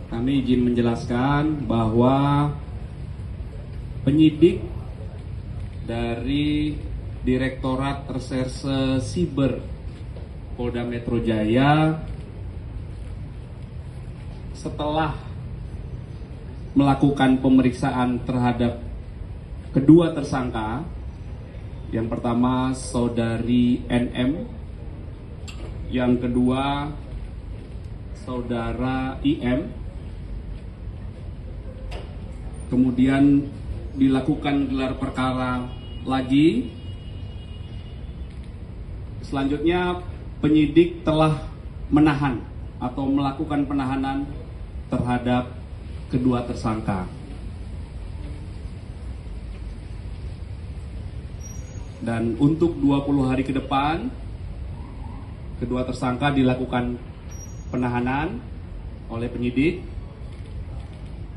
Kami izin menjelaskan bahwa penyidik dari Direktorat Reserse Siber Polda Metro Jaya setelah melakukan pemeriksaan terhadap kedua tersangka, yang pertama saudari NM, yang kedua saudara IM, kemudian dilakukan gelar perkara lagi. Selanjutnya penyidik telah menahan atau melakukan penahanan terhadap kedua tersangka. Dan untuk 20 hari ke depan, kedua tersangka dilakukan penahanan oleh penyidik.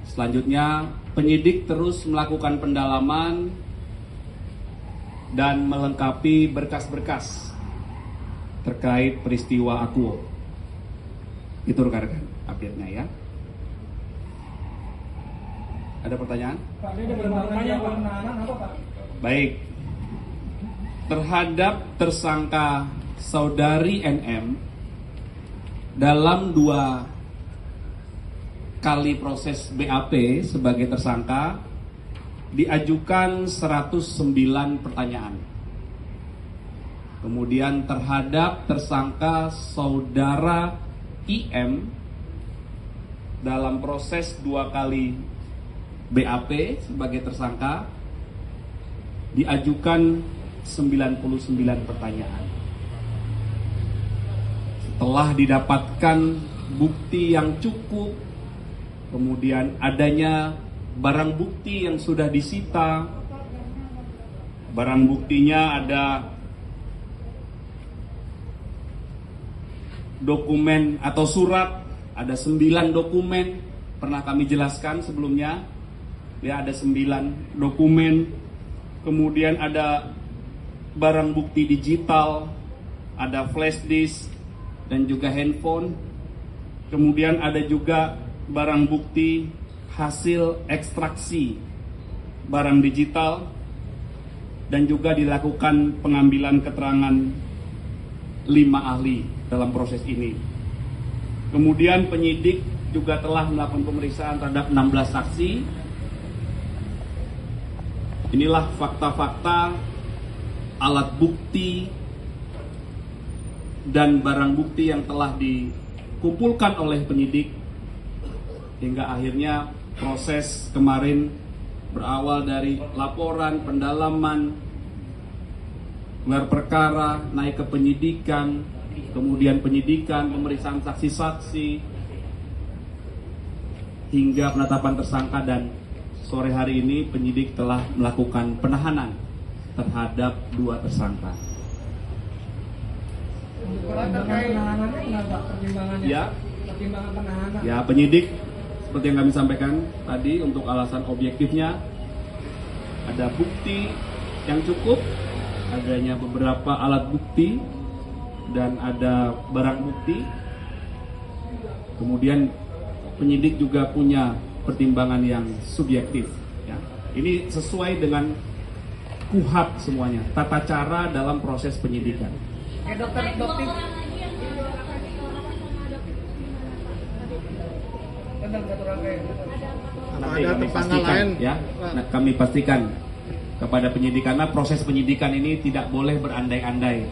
Selanjutnya penyidik terus melakukan pendalaman dan melengkapi berkas-berkas terkait peristiwa Akuo. Itu rekan-rekan update-nya ya. Ada pertanyaan? Pak, ini ada pertanyaannya penahanan apa Pak? Baik. Terhadap tersangka saudari NM dalam 2 kali proses BAP sebagai tersangka diajukan 109 pertanyaan. Kemudian terhadap tersangka saudara IM dalam proses 2 kali BAP sebagai tersangka diajukan 99 pertanyaan. Setelah didapatkan bukti yang cukup, kemudian adanya barang bukti yang sudah disita. Barang buktinya ada dokumen atau surat, ada 9 dokumen, pernah kami jelaskan sebelumnya. Ya, ada 9 dokumen. Kemudian ada barang bukti digital, ada flash disk dan juga handphone. Kemudian ada juga barang bukti hasil ekstraksi barang digital, dan juga dilakukan pengambilan keterangan 5 ahli dalam proses ini. Kemudian penyidik juga telah melakukan pemeriksaan terhadap 16 saksi. Inilah fakta-fakta, alat bukti dan barang bukti yang telah dikumpulkan oleh penyidik hingga akhirnya proses kemarin berawal dari laporan, pendalaman, gelar perkara, naik ke penyidikan, kemudian penyidikan, pemeriksaan saksi-saksi, hingga penetapan tersangka, dan sore hari ini penyidik telah melakukan penahanan terhadap 2 tersangka. Penahanannya enggak, pertimbangannya? Ya, Pertimbangan penahanan. ya penyidik seperti yang kami sampaikan tadi, untuk alasan objektifnya ada bukti yang cukup, adanya beberapa alat bukti dan ada barang bukti. Kemudian penyidik juga punya pertimbangan yang subjektif. Ya. Ini sesuai dengan KUHP semuanya, tata cara dalam proses penyidikan. Dokter. Nanti kami pastikan ya. Nah, kami pastikan kepada penyidik, karena proses penyidikan ini tidak boleh berandai-andai.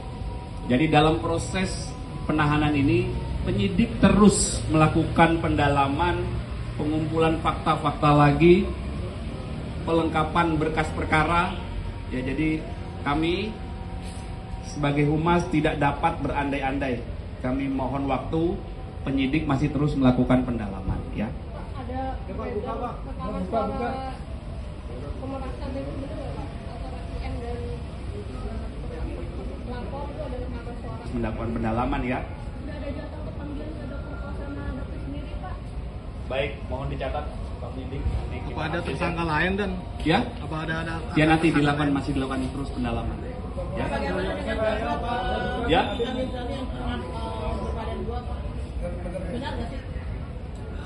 Jadi dalam proses penahanan ini penyidik terus melakukan pendalaman, pengumpulan fakta-fakta lagi, pelengkapan berkas perkara. Ya, jadi kami sebagai humas tidak dapat berandai-andai. Kami mohon waktu, penyidik masih terus melakukan pendalaman ya. Ada buka pemeriksaan dari benar nggak Pak? Antara IM dan pelapor itu ada 15 orang. Melakukan pendalaman ya. Sudah ada jadwal untuk panggilan ke dokter Kosana dokter sendiri Pak? Baik, mohon dicatat Pak Penyidik. Apa ada tersangka lain dan Ya? apa ada Ya, nanti dilakukan, masih dilakukan terus pendalaman. Ya. Ya.